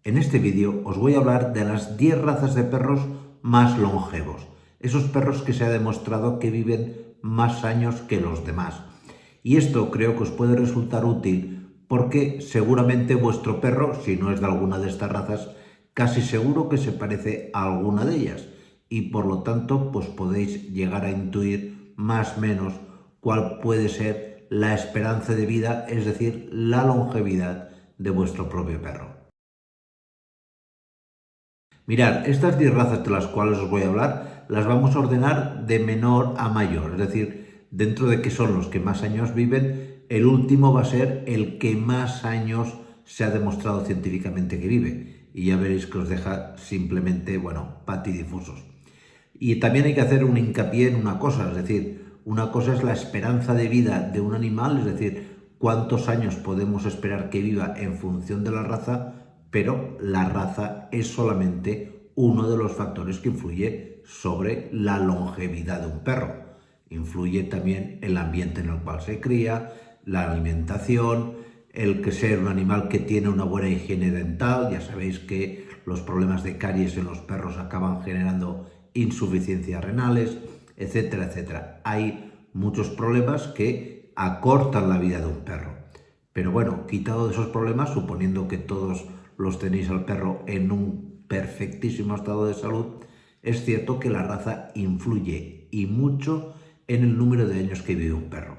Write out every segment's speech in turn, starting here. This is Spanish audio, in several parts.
En este vídeo os voy a hablar de las 10 razas de perros más longevos, esos perros que se ha demostrado que viven más años que los demás. Y esto creo que os puede resultar útil porque seguramente vuestro perro, si no es de alguna de estas razas, casi seguro que se parece a alguna de ellas y por lo tanto pues podéis llegar a intuir más o menos cuál puede ser la esperanza de vida, es decir, la longevidad de vuestro propio perro. Mirad, estas 10 razas de las cuales os voy a hablar las vamos a ordenar de menor a mayor, es decir, dentro de que son los que más años viven, el último va a ser el que más años se ha demostrado científicamente que vive. Y ya veréis que os deja simplemente, bueno, patidifusos. Y también hay que hacer un hincapié en una cosa, es decir, una cosa es la esperanza de vida de un animal, es decir, cuántos años podemos esperar que viva en función de la raza, pero la raza es solamente uno de los factores que influye sobre la longevidad de un perro. Influye también el ambiente en el cual se cría, la alimentación, el que sea un animal que tiene una buena higiene dental. Ya sabéis que los problemas de caries en los perros acaban generando insuficiencias renales, etcétera, etcétera. Hay muchos problemas que acortan la vida de un perro. Pero bueno, quitado de esos problemas, suponiendo que todos los tenéis al perro en un perfectísimo estado de salud, es cierto que la raza influye y mucho en el número de años que vive un perro.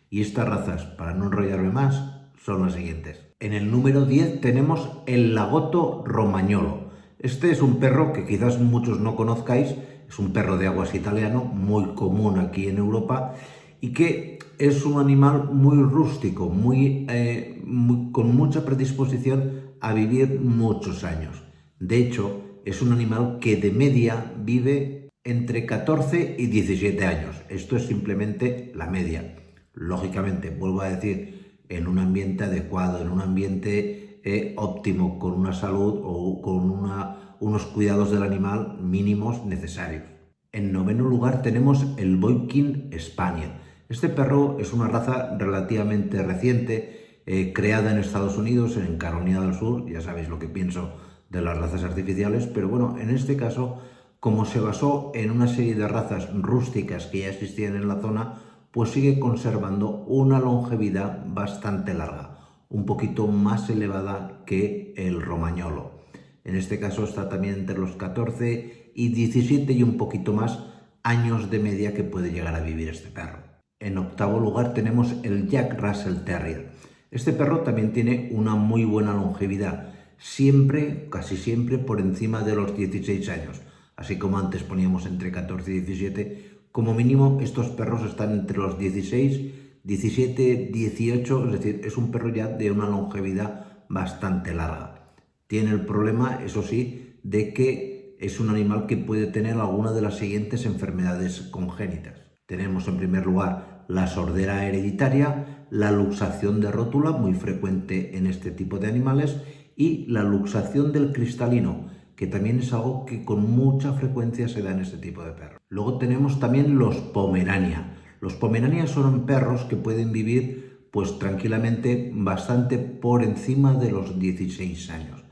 Y estas razas, para no enrollarme más, son las siguientes. En el número 10 tenemos el Lagotto Romagnolo. Este es un perro que quizás muchos no conozcáis, es un perro de aguas italiano, muy común aquí en Europa, y que es un animal muy rústico, con mucha predisposición a vivir muchos años. De hecho, es un animal que de media vive entre 14 y 17 años. Esto es simplemente la media. Lógicamente, vuelvo a decir, en un ambiente adecuado, en un ambiente óptimo, con una salud o con unos cuidados del animal mínimos necesarios. En noveno lugar tenemos el Boykin Spaniel. Este perro es una raza relativamente reciente, creada en Estados Unidos, en Carolina del Sur. Ya sabéis lo que pienso de las razas artificiales, pero bueno, en este caso, como se basó en una serie de razas rústicas que ya existían en la zona, pues sigue conservando una longevidad bastante larga, un poquito más elevada que el romagnolo. En este caso está también entre los 14 y 17 y un poquito más años de media que puede llegar a vivir este perro. En octavo lugar tenemos el Jack Russell Terrier. Este perro también tiene una muy buena longevidad, siempre, casi siempre, por encima de los 16 años. Así como antes poníamos entre 14 y 17, como mínimo estos perros están entre los 16, 17, 18, es decir, es un perro ya de una longevidad bastante larga. Tiene el problema, eso sí, de que es un animal que puede tener alguna de las siguientes enfermedades congénitas. Tenemos en primer lugar la sordera hereditaria, la luxación de rótula, muy frecuente en este tipo de animales, y la luxación del cristalino, que también es algo que con mucha frecuencia se da en este tipo de perros. Luego tenemos también los Pomerania. Los Pomerania son perros que pueden vivir pues tranquilamente bastante por encima de los 16 años.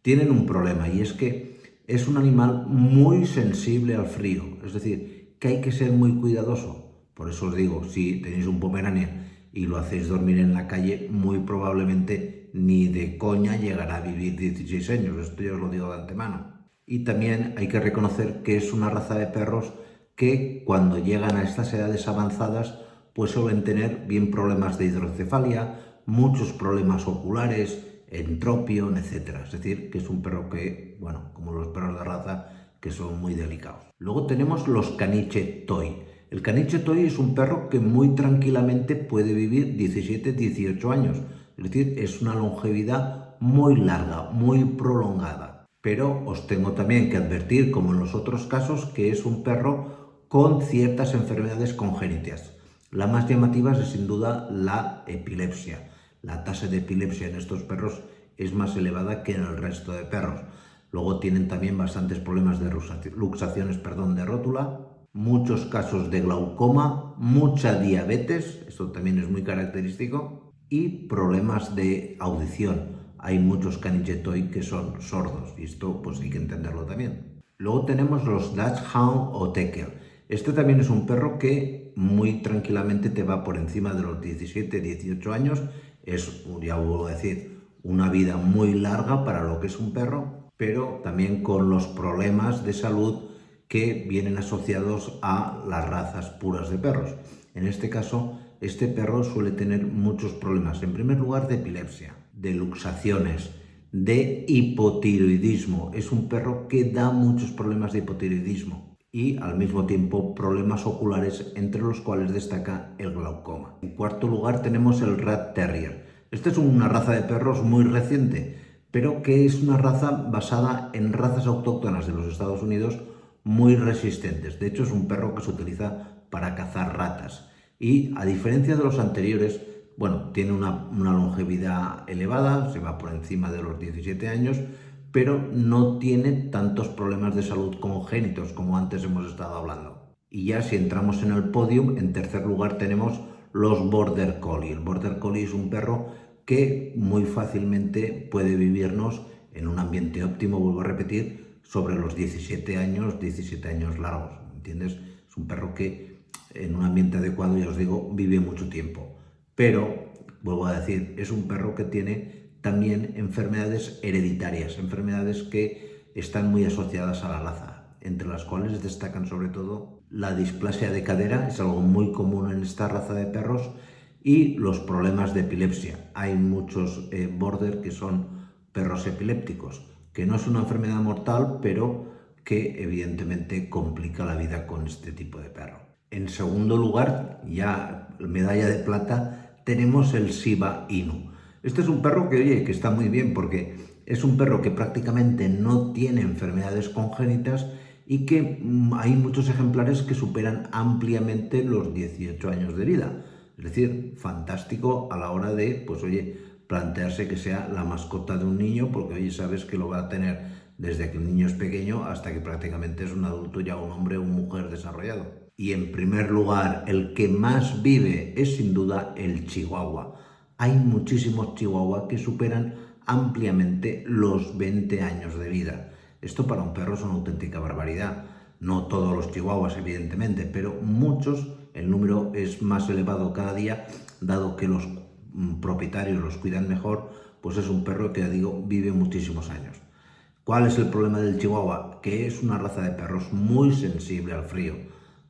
Tienen un problema y es que es un animal muy sensible al frío, es decir, que hay que ser muy cuidadoso. Por eso os digo, si tenéis un Pomerania y lo hacéis dormir en la calle, muy probablemente ni de coña llegará a vivir 16 años, esto ya os lo digo de antemano. Y también hay que reconocer que es una raza de perros que cuando llegan a estas edades avanzadas pues suelen tener bien problemas de hidrocefalia, muchos problemas oculares, entropio, etc. Es decir, que es un perro que, bueno, como los perros de raza, que son muy delicados. Luego tenemos los Caniche Toy. El Caniche Toy es un perro que muy tranquilamente puede vivir 17-18 años. Es decir, es una longevidad muy larga, muy prolongada. Pero os tengo también que advertir, como en los otros casos, que es un perro con ciertas enfermedades congénitas. La más llamativa es sin duda la epilepsia. La tasa de epilepsia en estos perros es más elevada que en el resto de perros. Luego tienen también bastantes problemas de luxaciones de rótula, muchos casos de glaucoma, mucha diabetes, esto también es muy característico, y problemas de audición. hay muchos caniche toy que son sordos y esto pues hay que entenderlo también. Luego tenemos los Dachshund o Tekel. Este también es un perro que muy tranquilamente te va por encima de los 17-18 años. Es, ya vuelvo a decir, una vida muy larga para lo que es un perro, pero también con los problemas de salud que vienen asociados a las razas puras de perros. En este caso, este perro suele tener muchos problemas. En primer lugar, de epilepsia, de luxaciones, de hipotiroidismo. Es un perro que da muchos problemas de hipotiroidismo y al mismo tiempo problemas oculares, entre los cuales destaca el glaucoma. En cuarto lugar tenemos el Rat Terrier. Esta es una raza de perros muy reciente, pero que es una raza basada en razas autóctonas de los Estados Unidos muy resistentes. De hecho, es un perro que se utiliza para cazar ratas y, a diferencia de los anteriores, bueno, tiene una longevidad elevada, se va por encima de los 17 años, pero no tiene tantos problemas de salud congénitos como antes hemos estado hablando. Y ya si entramos en el podium, en tercer lugar tenemos los Border Collie. El Border Collie es un perro que muy fácilmente puede vivirnos en un ambiente óptimo, vuelvo a repetir, sobre los 17 años largos, ¿entiendes? Es un perro que en un ambiente adecuado, ya os digo, vive mucho tiempo. Pero, vuelvo a decir, es un perro que tiene también enfermedades hereditarias, enfermedades que están muy asociadas a la raza, entre las cuales destacan sobre todo la displasia de cadera, es algo muy común en esta raza de perros, y los problemas de epilepsia. Hay muchos border que son perros epilépticos, que no es una enfermedad mortal, pero que evidentemente complica la vida con este tipo de perro. En segundo lugar, ya medalla de plata, tenemos el Shiba Inu. Este es un perro que, oye, que está muy bien porque es un perro que prácticamente no tiene enfermedades congénitas y que hay muchos ejemplares que superan ampliamente los 18 años de vida. Es decir, fantástico a la hora de, pues oye, plantearse que sea la mascota de un niño, porque oye, sabes que lo va a tener desde que el niño es pequeño hasta que prácticamente es un adulto, ya un hombre o mujer desarrollado. Y en primer lugar, el que más vive es sin duda el chihuahua. Hay muchísimos chihuahuas que superan ampliamente los 20 años de vida. Esto para un perro es una auténtica barbaridad. No todos los chihuahuas, evidentemente, pero muchos, el número es más elevado cada día, dado que los propietarios los cuidan mejor, pues es un perro que, ya digo, vive muchísimos años. ¿Cuál es el problema del chihuahua? Que es una raza de perros muy sensible al frío.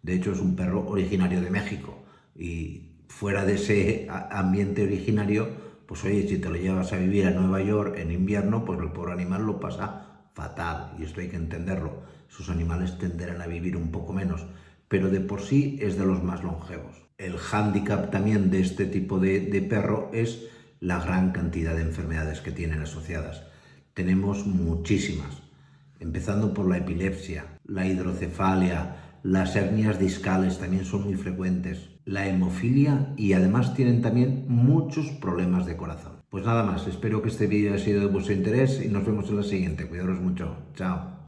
De hecho, es un perro originario de México y fuera de ese ambiente originario, pues oye, si te lo llevas a vivir a Nueva York en invierno, pues el pobre animal lo pasa fatal, y esto hay que entenderlo. Sus animales tenderán a vivir un poco menos, pero de por sí es de los más longevos. El hándicap también de este tipo de perro es la gran cantidad de enfermedades que tienen asociadas. Tenemos muchísimas, empezando por la epilepsia, la hidrocefalia, las hernias discales también son muy frecuentes, la hemofilia, y además tienen también muchos problemas de corazón. Pues nada más, espero que este vídeo haya sido de vuestro interés y nos vemos en la siguiente. Cuidaros mucho. Chao.